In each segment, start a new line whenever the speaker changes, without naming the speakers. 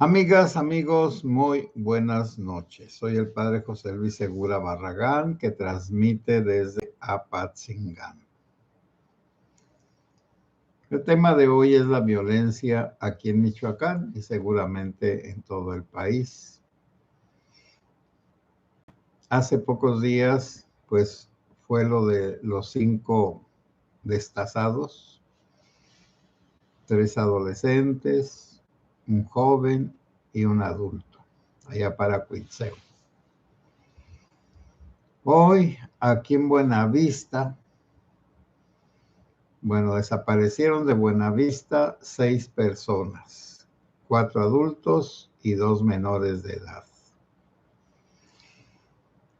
Amigas, amigos, muy buenas noches. Soy el padre José Luis Segura Barragán, que transmite desde Apatzingán. El tema de hoy es la violencia aquí en Michoacán y seguramente en todo el país. Hace pocos días, pues, fue lo de los 5 destazados, 3 adolescentes, un joven y un adulto, allá para Cuitzeo. Hoy, aquí en Buenavista, desaparecieron de Buenavista 6 personas, 4 adultos y 2 menores de edad.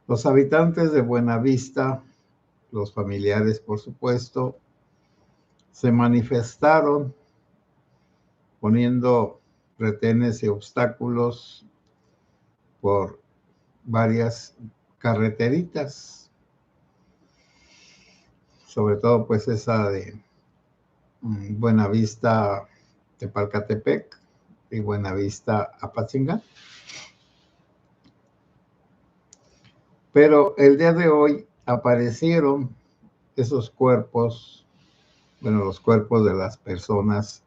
Los habitantes de Buenavista, los familiares por supuesto, se manifestaron poniendo retenes y obstáculos por varias carreteritas, sobre todo pues esa de Buenavista Tepalcatepec y Buenavista Apatzingán. Pero el día de hoy aparecieron esos cuerpos, los cuerpos de las personas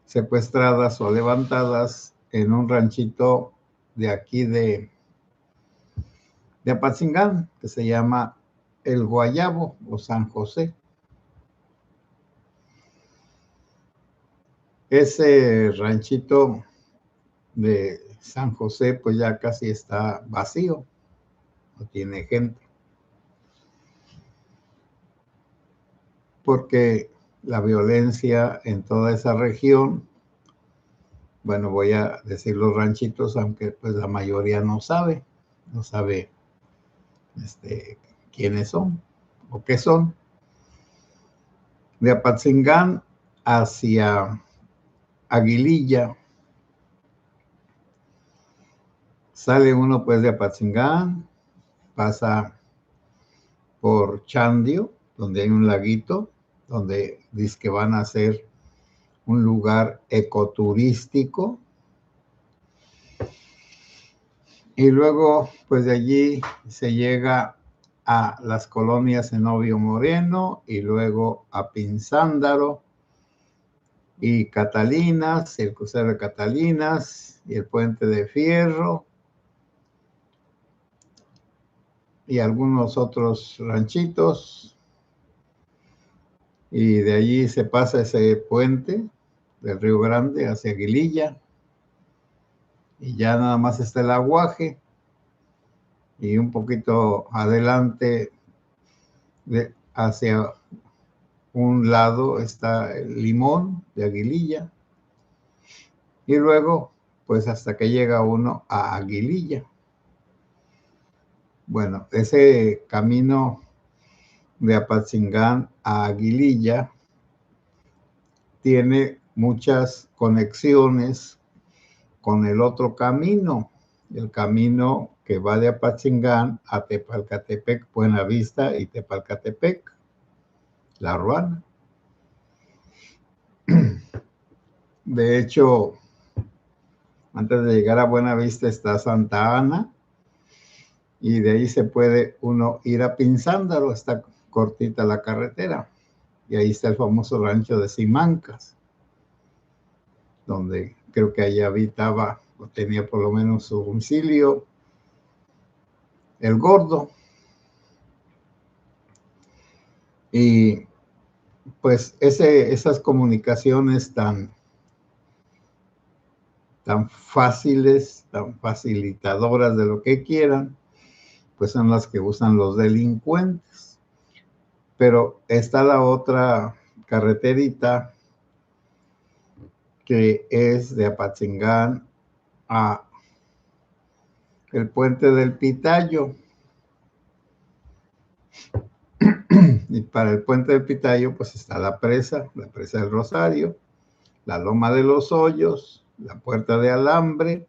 secuestradas o levantadas en un ranchito de aquí de Apatzingán, que se llama El Guayabo o San José. Ese ranchito de San José pues ya casi está vacío, no tiene gente, porque la violencia en toda esa región, voy a decir los ranchitos, aunque pues la mayoría no sabe quiénes son o qué son. De Apatzingán hacia Aguililla, sale uno pues de Apatzingán, pasa por Chandio, donde hay un laguito, donde dice que van a hacer un lugar ecoturístico. Y luego, pues de allí se llega a las colonias Zenobio Moreno y luego a Pinzándaro y Catalinas, el crucero de Catalinas y el puente de Fierro y algunos otros ranchitos. Y de allí se pasa ese puente del Río Grande hacia Aguililla. Y ya nada más está el aguaje. Y un poquito adelante hacia un lado está el Limón de Aguililla. Y luego, pues hasta que llega uno a Aguililla. Bueno, ese camino de Apatzingán a Aguililla tiene muchas conexiones con el otro camino, el camino que va de Apatzingán a Tepalcatepec, Buenavista y Tepalcatepec, La Ruana. De hecho, antes de llegar a Buenavista está Santa Ana y de ahí se puede uno ir a Pinzándaro, está cortita la carretera y ahí está el famoso rancho de Simancas, donde creo que allí habitaba o tenía por lo menos su domicilio el Gordo. Y pues esas comunicaciones tan fáciles, tan facilitadoras de lo que quieran, pues son las que usan los delincuentes. Pero está la otra carreterita que es de Apatzingán a el puente del Pitayo. Y para el puente del Pitayo pues está la presa del Rosario, la Loma de los Hoyos, la Puerta de Alambre,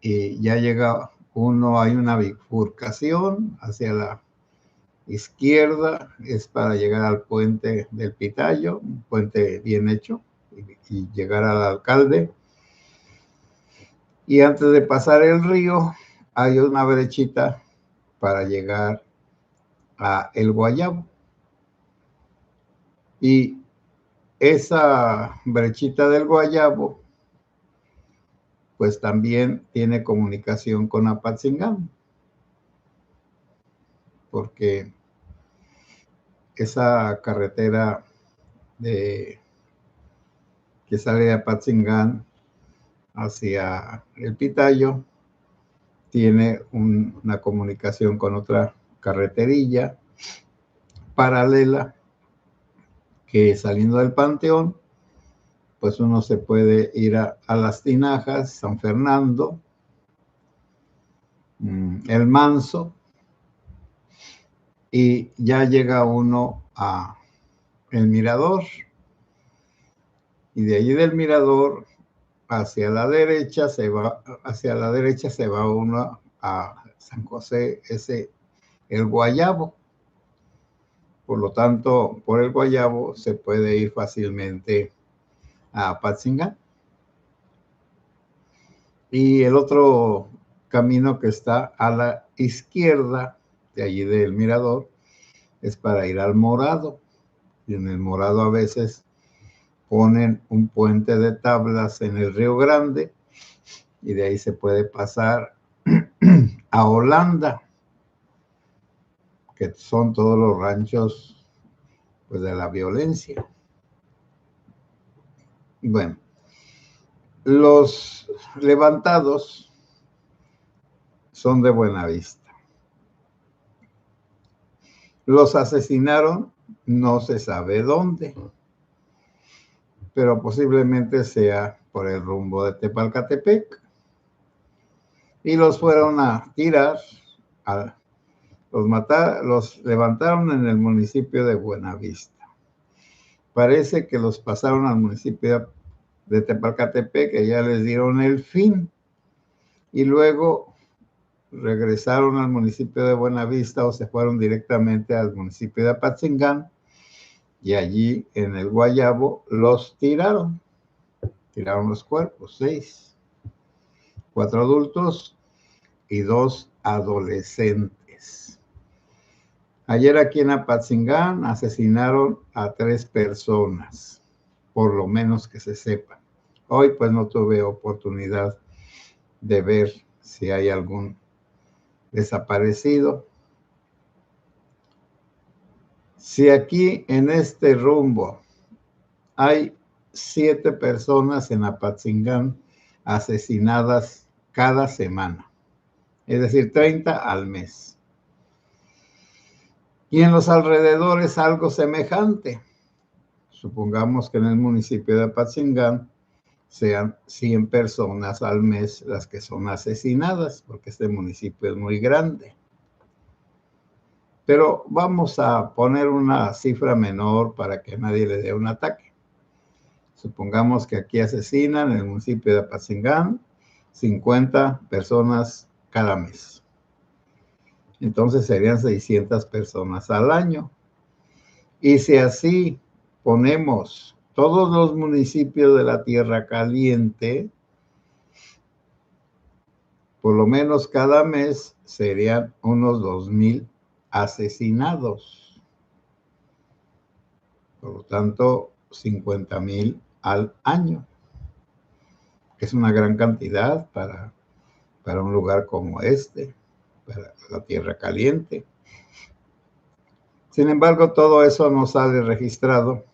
y ya llega uno, hay una bifurcación hacia la izquierda, es para llegar al puente del Pitayo, un puente bien hecho, y llegar al alcalde. Y antes de pasar el río, hay una brechita para llegar a El Guayabo. Y esa brechita del Guayabo, pues también tiene comunicación con Apatzingán, porque esa carretera que sale de Apatzingán hacia el Pitayo tiene una comunicación con otra carreterilla paralela que saliendo del Panteón, pues uno se puede ir a Las Tinajas, San Fernando, El Manso, y ya llega uno a El Mirador, y de allí del Mirador hacia la derecha se va uno a San José, el Guayabo. Por lo tanto, por el Guayabo se puede ir fácilmente a Apatzingán. Y el otro camino que está a la izquierda, de allí del Mirador, es para ir al Morado. Y en el Morado a veces ponen un puente de tablas en el Río Grande y de ahí se puede pasar a Holanda, que son todos los ranchos pues, de la violencia. Bueno, los levantados son de Buenavista. Los asesinaron, no se sabe dónde, pero posiblemente sea por el rumbo de Tepalcatepec. Y los fueron a tirar, los levantaron en el municipio de Buenavista. Parece que los pasaron al municipio de Tepalcatepec, que ya les dieron el fin, y luego regresaron al municipio de Buenavista o se fueron directamente al municipio de Apatzingán, y allí en el Guayabo los tiraron los cuerpos, 6, 4 adultos y 2 adolescentes. Ayer aquí en Apatzingán asesinaron a 3 personas, por lo menos que se sepa. Hoy pues no tuve oportunidad de ver si hay algún desaparecido. Si aquí en este rumbo hay 7 personas en Apatzingán asesinadas cada semana, es decir, 30 al mes. Y en los alrededores algo semejante. Supongamos que en el municipio de Apatzingán sean 100 personas al mes las que son asesinadas, porque este municipio es muy grande. Pero vamos a poner una cifra menor para que nadie le dé un ataque. Supongamos que aquí asesinan en el municipio de Apatzingán 50 personas cada mes. Entonces serían 600 personas al año. Y si así ponemos todos los municipios de la Tierra Caliente, por lo menos cada mes serían unos 2,000 asesinados. Por lo tanto, 50,000 al año. Es una gran cantidad para un lugar como este, para la Tierra Caliente. Sin embargo, todo eso no sale registrado,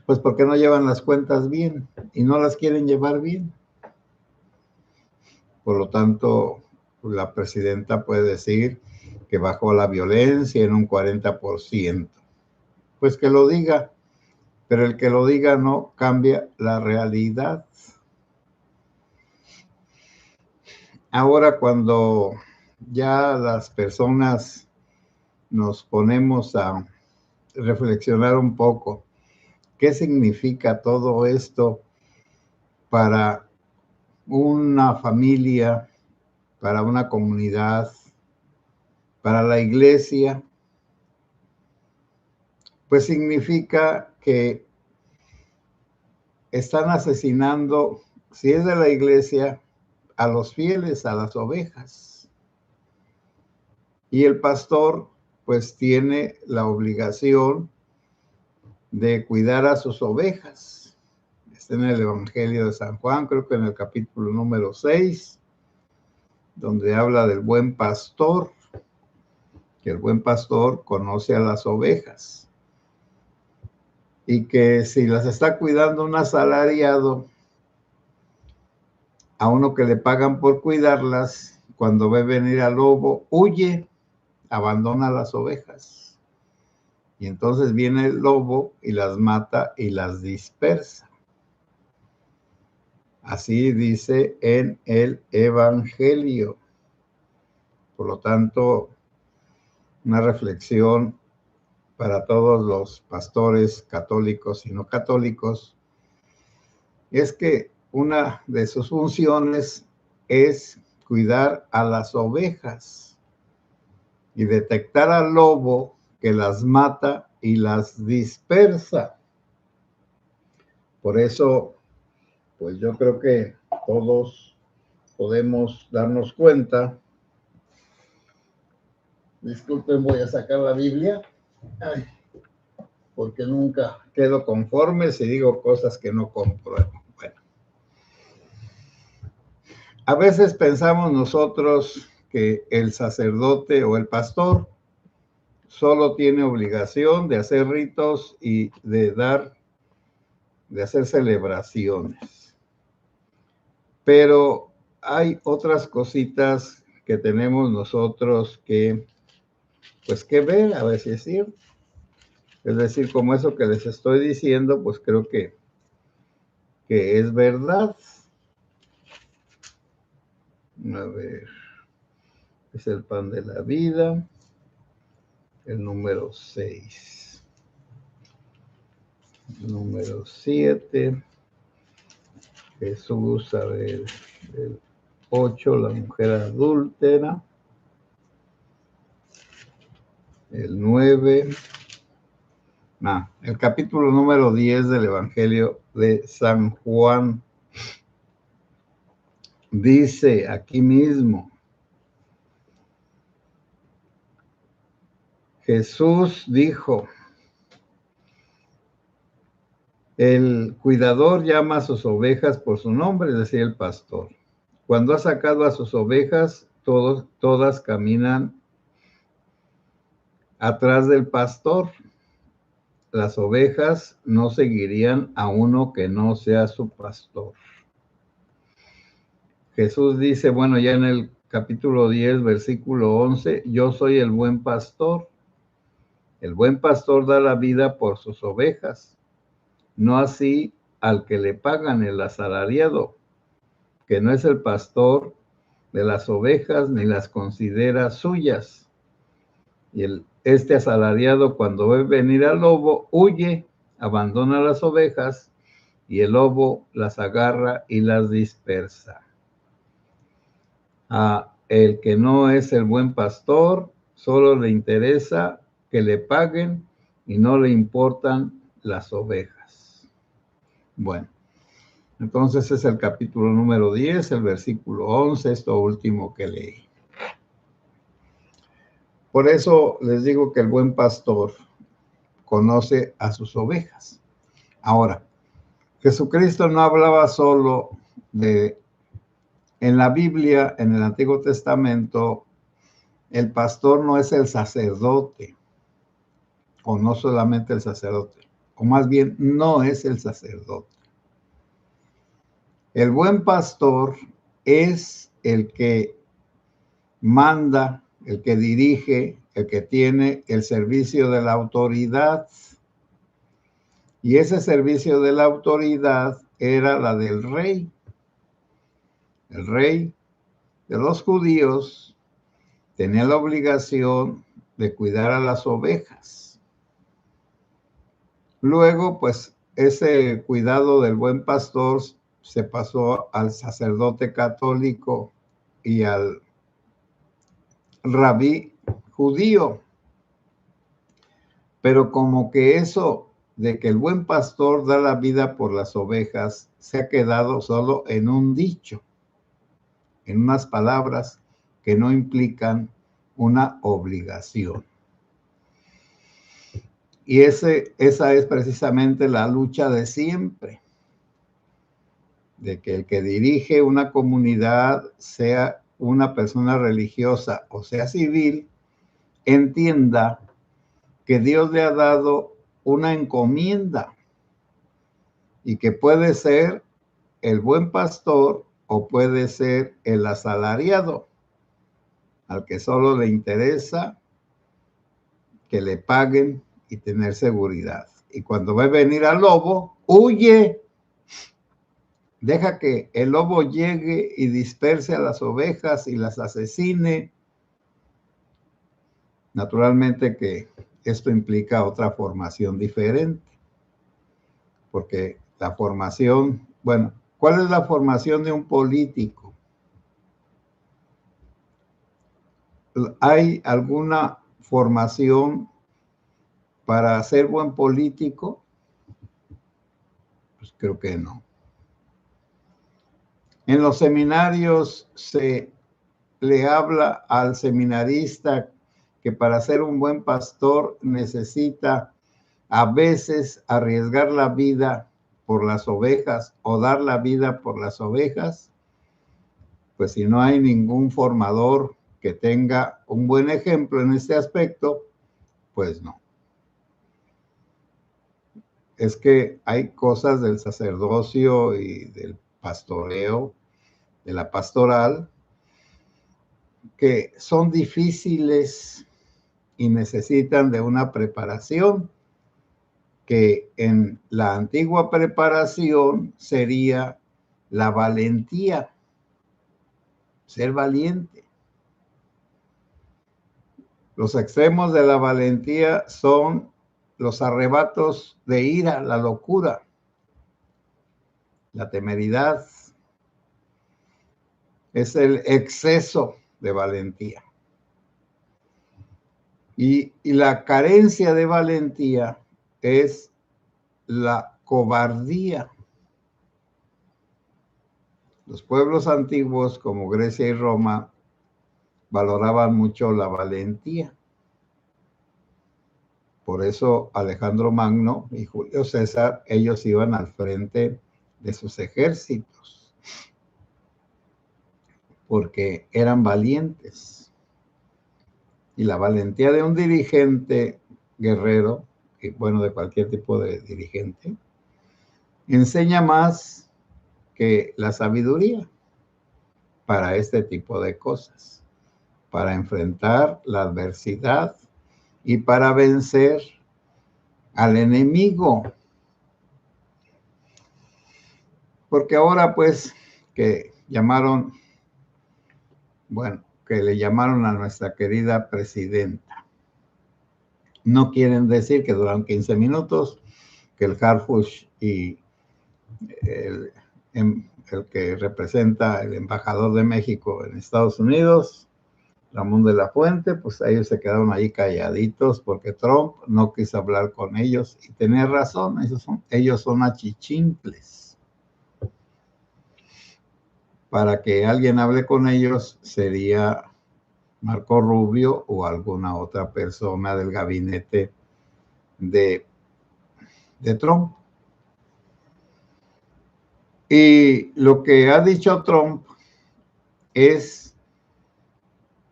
pues porque no llevan las cuentas bien y no las quieren llevar bien. Por lo tanto, la presidenta puede decir que bajó la violencia en un 40%. Pues que lo diga, pero el que lo diga no cambia la realidad. Ahora, cuando ya las personas nos ponemos a reflexionar un poco, ¿qué significa todo esto para una familia, para una comunidad, para la iglesia? Pues significa que están asesinando si es de la iglesia, a los fieles, a las ovejas. Y el pastor, pues, tiene la obligación de cuidar a sus ovejas. Está en el Evangelio de San Juan, creo que en el capítulo número 6, donde habla del buen pastor, que el buen pastor conoce a las ovejas y que si las está cuidando un asalariado, a uno que le pagan por cuidarlas, cuando ve venir al lobo, huye, abandona las ovejas. Y entonces viene el lobo y las mata y las dispersa. Así dice en el Evangelio. Por lo tanto, una reflexión para todos los pastores católicos y no católicos es que una de sus funciones es cuidar a las ovejas y detectar al lobo que las mata y las dispersa. Por eso, pues yo creo que todos podemos darnos cuenta. Disculpen, voy a sacar la Biblia. Ay, porque nunca quedo conforme si digo cosas que no compruebo. Bueno, a veces pensamos nosotros que el sacerdote o el pastor solo tiene obligación de hacer ritos y de hacer celebraciones. Pero hay otras cositas que tenemos nosotros que, pues, que ver, a ver si es cierto. Es decir, como eso que les estoy diciendo, pues creo que es verdad. A ver, es el pan de la vida, el número 6. Número 7, Jesús, a ver, el 8, la mujer adúltera, el 9, el capítulo número 10 del Evangelio de San Juan. Dice aquí mismo, Jesús dijo, el cuidador llama a sus ovejas por su nombre, es decir, el pastor. Cuando ha sacado a sus ovejas, todas caminan atrás del pastor. Las ovejas no seguirían a uno que no sea su pastor. Jesús dice, bueno, ya en el capítulo 10, versículo 11, yo soy el buen pastor. El buen pastor da la vida por sus ovejas, no así al que le pagan, el asalariado, que no es el pastor de las ovejas ni las considera suyas. Y este asalariado, cuando ve venir al lobo, huye, abandona las ovejas y el lobo las agarra y las dispersa. A el que no es el buen pastor, solo le interesa que le paguen y no le importan las ovejas. Bueno, entonces es el capítulo número 10, el versículo 11, esto último que leí. Por eso les digo que el buen pastor conoce a sus ovejas. Ahora, Jesucristo no hablaba solo de, en la Biblia, en el Antiguo Testamento, el pastor no es el sacerdote, o no solamente el sacerdote, o más bien no es el sacerdote. El buen pastor es el que manda, el que dirige, el que tiene el servicio de la autoridad. Y ese servicio de la autoridad era la del rey. El rey de los judíos tenía la obligación de cuidar a las ovejas. Luego, pues, ese cuidado del buen pastor se pasó al sacerdote católico y al rabí judío. Pero como que eso de que el buen pastor da la vida por las ovejas se ha quedado solo en un dicho, en unas palabras que no implican una obligación. Y esa es precisamente la lucha de siempre, de que el que dirige una comunidad, sea una persona religiosa o sea civil, entienda que Dios le ha dado una encomienda y que puede ser el buen pastor o puede ser el asalariado, al que solo le interesa que le paguen y tener seguridad. Y cuando ve venir al lobo, huye. Deja que el lobo llegue y disperse a las ovejas y las asesine. Naturalmente que esto implica otra formación diferente, porque la formación, bueno, ¿cuál es la formación de un político? ¿Hay alguna formación para ser buen político? Pues creo que no. En los seminarios se le habla al seminarista que para ser un buen pastor necesita a veces arriesgar la vida por las ovejas o dar la vida por las ovejas. Pues si no hay ningún formador que tenga un buen ejemplo en este aspecto, pues no. Es que hay cosas del sacerdocio y del pastoreo, de la pastoral, que son difíciles y necesitan de una preparación que en la antigua preparación sería la valentía, ser valiente. Los extremos de la valentía son los arrebatos de ira, la locura, la temeridad. Es el exceso de valentía. Y la carencia de valentía es la cobardía. Los pueblos antiguos como Grecia y Roma valoraban mucho la valentía. Por eso Alejandro Magno y Julio César, ellos iban al frente de sus ejércitos, porque eran valientes. Y la valentía de un dirigente guerrero, y bueno, de cualquier tipo de dirigente, enseña más que la sabiduría para este tipo de cosas, para enfrentar la adversidad y para vencer al enemigo. Porque ahora pues que llamaron, bueno, que le llamaron a nuestra querida presidenta, no quieren decir que duran 15 minutos, que el Harfuch y el que representa el embajador de México en Estados Unidos, Ramón de la Fuente, pues ellos se quedaron ahí calladitos porque Trump no quiso hablar con ellos y tenía razón, ellos son achichincles. Para que alguien hable con ellos sería Marco Rubio o alguna otra persona del gabinete de Trump. Y lo que ha dicho Trump es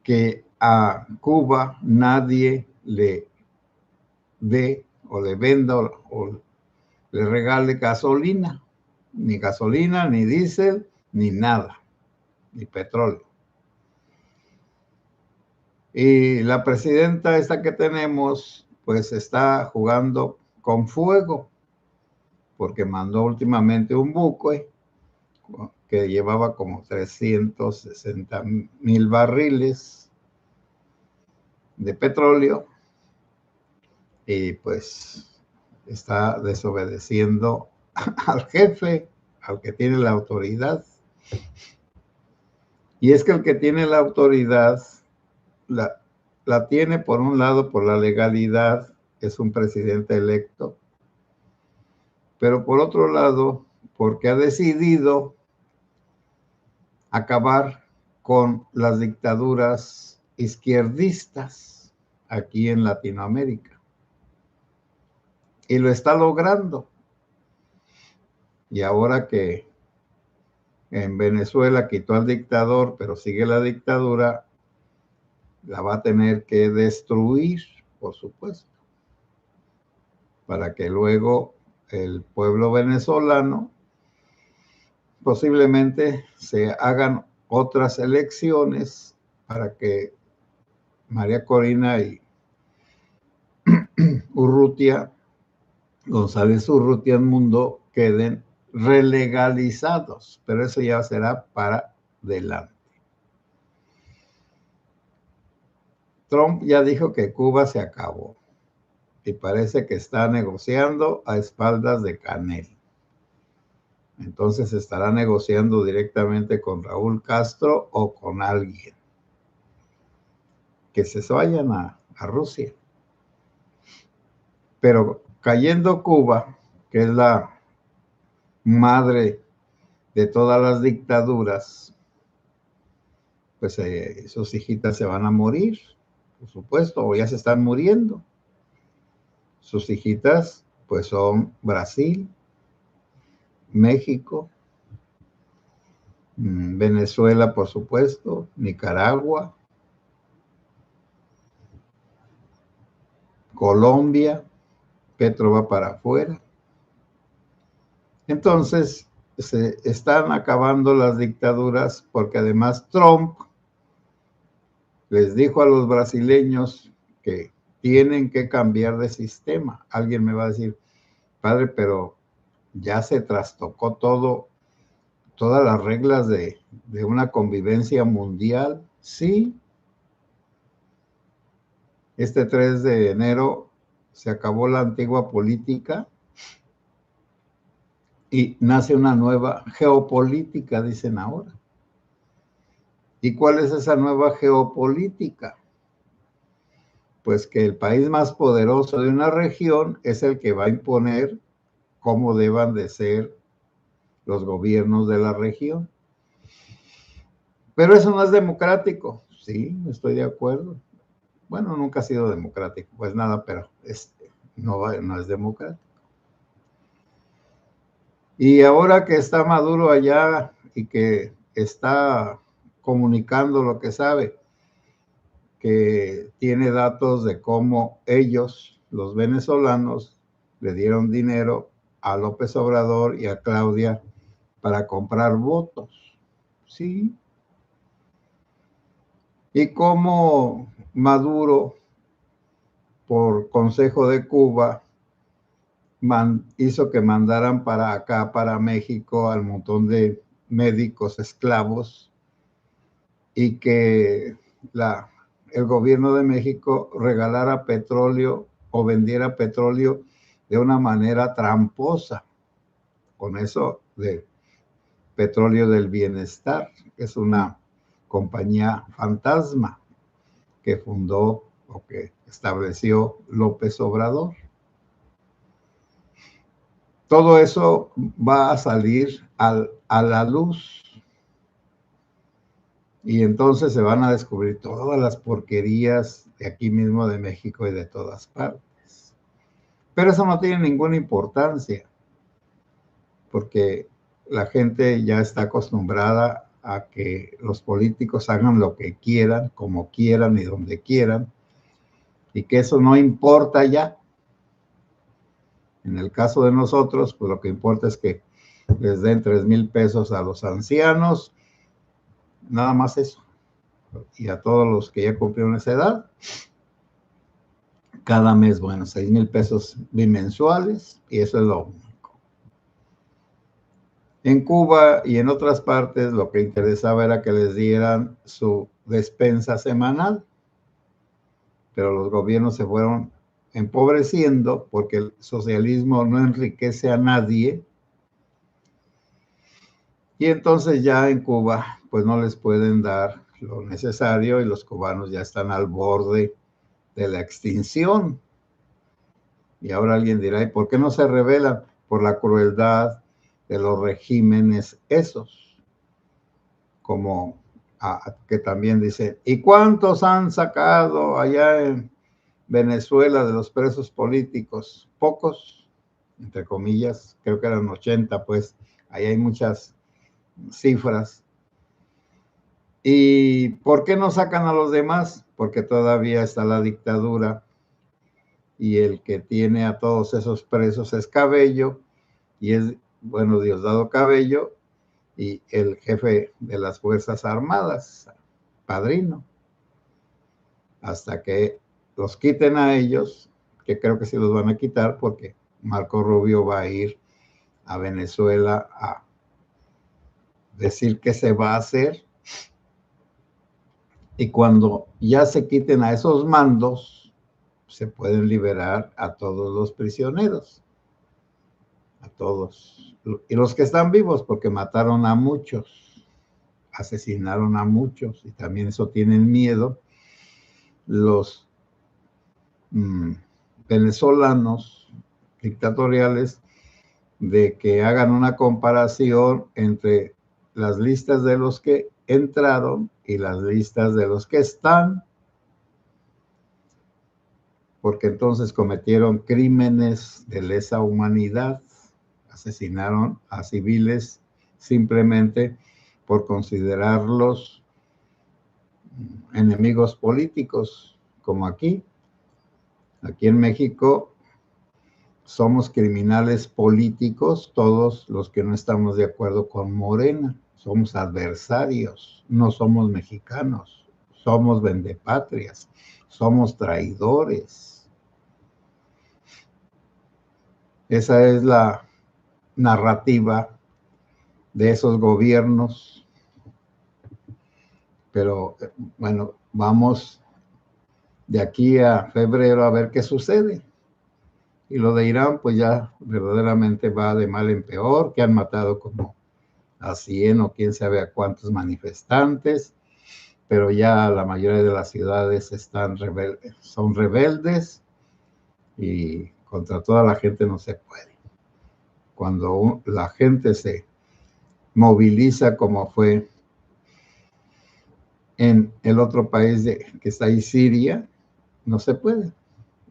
que a Cuba nadie le dé o le venda o le regale gasolina, ni diésel, ni nada, ni petróleo. Y la presidenta esta que tenemos, pues está jugando con fuego, porque mandó últimamente un buque que llevaba como 360,000 barriles de petróleo y pues está desobedeciendo al jefe, al que tiene la autoridad. Y es que el que tiene la autoridad la tiene por un lado por la legalidad, es un presidente electo, pero por otro lado, porque ha decidido acabar con las dictaduras izquierdistas aquí en Latinoamérica. Y lo está logrando. Y ahora que en Venezuela quitó al dictador, pero sigue la dictadura, la va a tener que destruir, por supuesto, para que luego el pueblo venezolano posiblemente se hagan otras elecciones para que María Corina y Urrutia, González Urrutia Mundo, queden relegalizados, pero eso ya será para adelante. Trump ya dijo que Cuba se acabó y parece que está negociando a espaldas de Canel. Entonces estará negociando directamente con Raúl Castro o con alguien. Que se vayan a Rusia. Pero cayendo Cuba, que es la madre de todas las dictaduras, pues sus hijitas se van a morir, por supuesto, o ya se están muriendo. Sus hijitas, pues son Brasil, México, Venezuela, por supuesto, Nicaragua, Colombia. Petro va para afuera. Entonces, se están acabando las dictaduras porque además Trump les dijo a los brasileños que tienen que cambiar de sistema. Alguien me va a decir, padre, pero ya se trastocó todo, todas las reglas de una convivencia mundial. Sí. Este 3 de enero se acabó la antigua política y nace una nueva geopolítica, dicen ahora. ¿Y cuál es esa nueva geopolítica? Pues que el país más poderoso de una región es el que va a imponer cómo deban de ser los gobiernos de la región. Pero eso no es democrático. Sí, estoy de acuerdo. Bueno, nunca ha sido democrático, pues nada, pero no es democrático. Y ahora que está Maduro allá y que está comunicando lo que sabe, que tiene datos de cómo ellos, los venezolanos, le dieron dinero a López Obrador y a Claudia para comprar votos. Sí. Y cómo Maduro, por consejo de Cuba, hizo que mandaran para acá, para México, al montón de médicos esclavos y que el gobierno de México regalara petróleo o vendiera petróleo de una manera tramposa, con eso de Petróleo del Bienestar, que es una compañía fantasma que fundó o que estableció López Obrador. Todo eso va a salir a la luz. Y entonces se van a descubrir todas las porquerías de aquí mismo de México y de todas partes. Pero eso no tiene ninguna importancia, porque la gente ya está acostumbrada a que los políticos hagan lo que quieran, como quieran y donde quieran, y que eso no importa ya. En el caso de nosotros, pues lo que importa es que les den 3,000 pesos a los ancianos, nada más eso. Y a todos los que ya cumplieron esa edad, cada mes, bueno, 6,000 pesos bimensuales, y eso es lo único. En Cuba y en otras partes lo que interesaba era que les dieran su despensa semanal, pero los gobiernos se fueron empobreciendo porque el socialismo no enriquece a nadie. Y entonces ya en Cuba, pues no les pueden dar lo necesario y los cubanos ya están al borde de la extinción. Y ahora alguien dirá, ¿y por qué no se rebelan? por la crueldad de los regímenes esos, como que también dice, ¿y cuántos han sacado allá en Venezuela de los presos políticos? Pocos, entre comillas, creo que eran 80, pues ahí hay muchas cifras. ¿Y por qué no sacan a los demás? Porque todavía está la dictadura y el que tiene a todos esos presos es Cabello, y es, bueno, Diosdado Cabello, y el jefe de las Fuerzas Armadas, Padrino. Hasta que los quiten a ellos, que creo que sí los van a quitar, porque Marco Rubio va a ir a Venezuela a decir qué se va a hacer. Y cuando ya se quiten a esos mandos, se pueden liberar a todos los prisioneros, a todos. Y los que están vivos, porque mataron a muchos, asesinaron a muchos, y también eso tienen miedo los venezolanos dictatoriales, de que hagan una comparación entre las listas de los que entraron y las listas de los que están, porque entonces cometieron crímenes de lesa humanidad, asesinaron a civiles simplemente por considerarlos enemigos políticos, como aquí. Aquí en México somos criminales políticos todos los que no estamos de acuerdo con Morena. Somos adversarios, no somos mexicanos, somos vendepatrias, somos traidores. Esa es la narrativa de esos gobiernos. Pero bueno, vamos de aquí a febrero a ver qué sucede. Y lo de Irán, pues ya verdaderamente va de mal en peor, que han matado como a 100 o quién sabe a cuántos manifestantes, pero ya la mayoría de las ciudades son rebeldes, y contra toda la gente no se puede. Cuando la gente se moviliza, como fue en el otro país que está ahí, Siria, no se puede.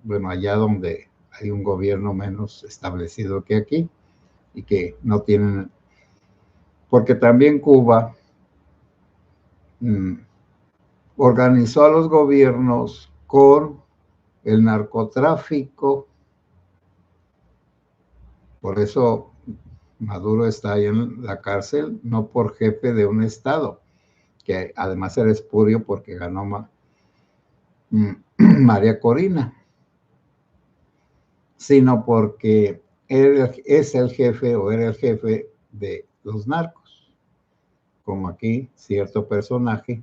Bueno, allá donde hay un gobierno menos establecido que aquí, y que no tienen, porque también Cuba organizó a los gobiernos con el narcotráfico. Por eso Maduro está ahí en la cárcel, no por jefe de un estado, que además era espurio porque ganó María Corina, sino porque es el jefe o era el jefe de los narcos, como aquí cierto personaje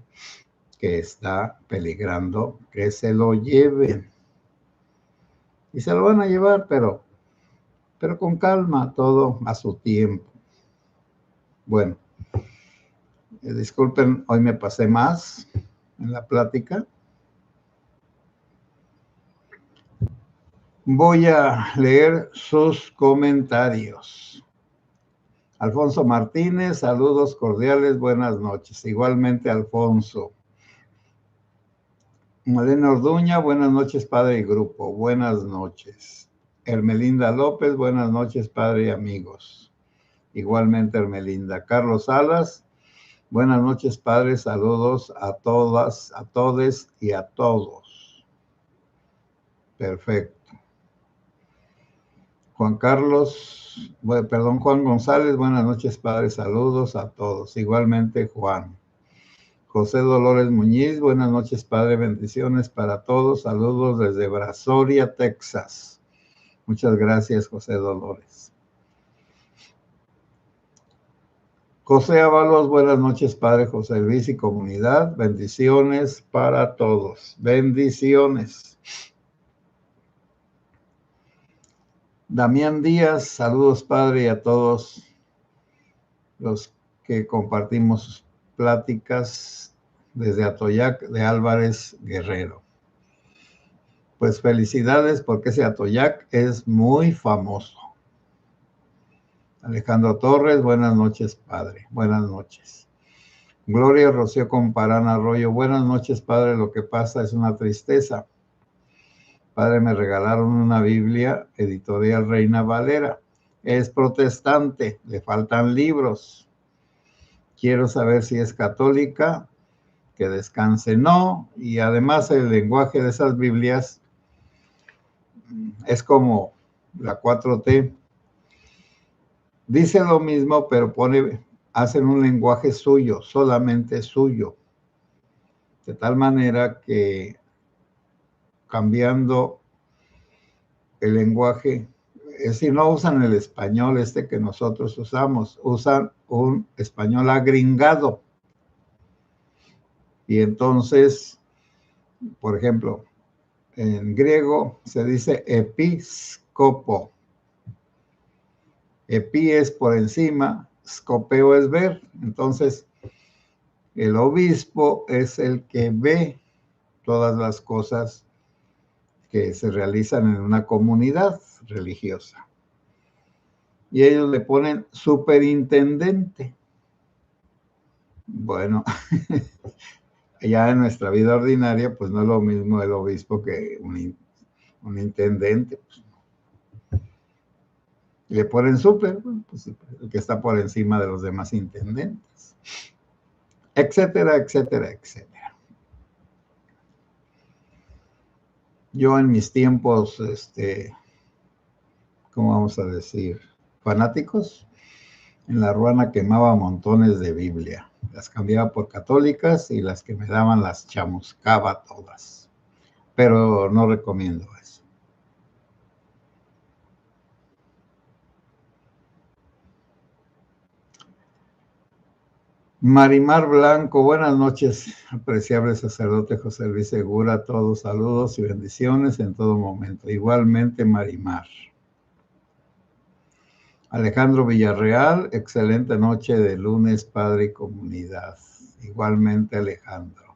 que está peligrando que se lo lleven. Y se lo van a llevar, pero con calma, todo a su tiempo. Bueno, disculpen, hoy me pasé más en la plática. Voy a leer sus comentarios. Alfonso Martínez, saludos cordiales, buenas noches. Igualmente, Alfonso. Morena Orduña, buenas noches, padre y grupo. Buenas noches. Hermelinda López, buenas noches, padre y amigos. Igualmente, Hermelinda. Carlos Salas, buenas noches, padre. Saludos a todas, a todes y a todos. Perfecto. Juan González, buenas noches, padre. Saludos a todos. Igualmente, Juan. José Dolores Muñiz, buenas noches, padre. Bendiciones para todos. Saludos desde Brazoria, Texas. Muchas gracias, José Dolores. José Ábalos, buenas noches, padre José Luis y comunidad. Bendiciones para todos. Bendiciones. Damián Díaz, saludos, padre, y a todos los que compartimos sus pláticas desde Atoyac de Álvarez Guerrero. Pues felicidades, porque ese Atoyac es muy famoso. Alejandro Torres, buenas noches, Padre. Buenas noches. Gloria Rocío Comparán Arroyo, buenas noches, Padre. Lo que pasa es una tristeza. Padre, me regalaron una Biblia, editorial Reina Valera. Es protestante, le faltan libros. Quiero saber si es católica, que descanse, no. Y además el lenguaje de esas Biblias es como la 4T. Dice lo mismo, pero hacen un lenguaje suyo, solamente suyo. De tal manera que cambiando el lenguaje, es decir, no usan el español que nosotros usamos, usan un español agringado. Y entonces, por ejemplo, en griego se dice episcopo. Epi es por encima, scopeo es ver. Entonces, el obispo es el que ve todas las cosas que se realizan en una comunidad religiosa. Y ellos le ponen superintendente. Bueno, ya en nuestra vida ordinaria, pues no es lo mismo el obispo que un intendente. Le ponen super, pues, el que está por encima de los demás intendentes, etcétera, etcétera, etcétera. Yo en mis tiempos, ¿cómo vamos a decir? Fanáticos, en la Ruana quemaba montones de Biblia. Las cambiaba por católicas y las que me daban las chamuscaba todas. Pero no recomiendo eso. Marimar Blanco, buenas noches, apreciable sacerdote José Luis Segura, todos saludos y bendiciones en todo momento. Igualmente, Marimar. Alejandro Villarreal, excelente noche de lunes, Padre y comunidad. Igualmente, Alejandro.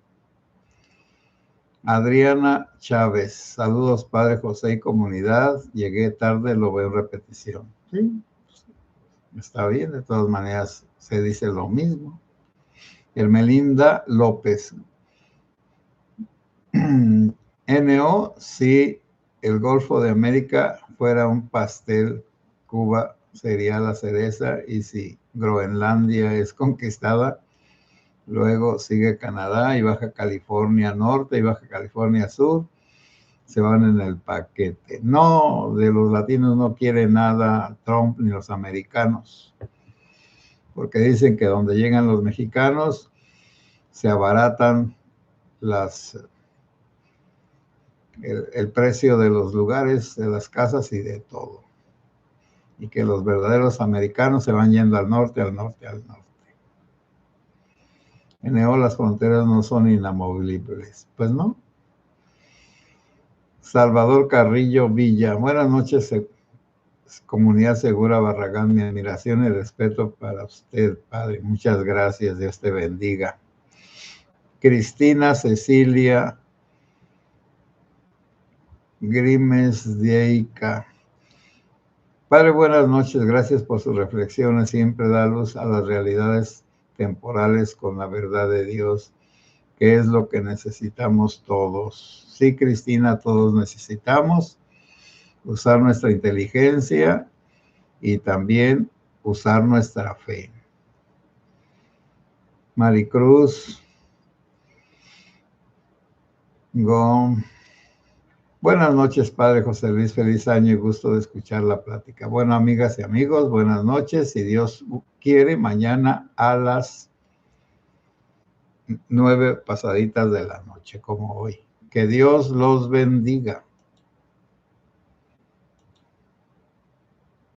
Adriana Chávez, saludos, Padre José y comunidad. Llegué tarde, lo veo en repetición. Sí, está bien, de todas maneras se dice lo mismo. Hermelinda López. NO, si el Golfo de América fuera un pastel, Cuba sería la cereza, y si Groenlandia es conquistada, luego sigue Canadá y Baja California Norte y Baja California Sur, se van en el paquete. No, de los latinos no quiere nada Trump ni los americanos, porque dicen que donde llegan los mexicanos se abaratan el precio de los lugares, de las casas y de todo. Y que los verdaderos americanos se van yendo al norte, al norte, al norte. En EO las fronteras no son inamovibles. Pues no. Salvador Carrillo Villa. Buenas noches, comunidad segura Barragán. Mi admiración y respeto para usted, Padre. Muchas gracias. Dios te bendiga. Cristina Cecilia Grimes Dieika. Padre, buenas noches. Gracias por sus reflexiones. Siempre da luz a las realidades temporales con la verdad de Dios, que es lo que necesitamos todos. Sí, Cristina, todos necesitamos usar nuestra inteligencia y también usar nuestra fe. Maricruz Gómez. Buenas noches, Padre José Luis. Feliz año y gusto de escuchar la plática. Bueno, amigas y amigos, buenas noches. Si Dios quiere, mañana a las 9 pasaditas de la noche, como hoy. Que Dios los bendiga.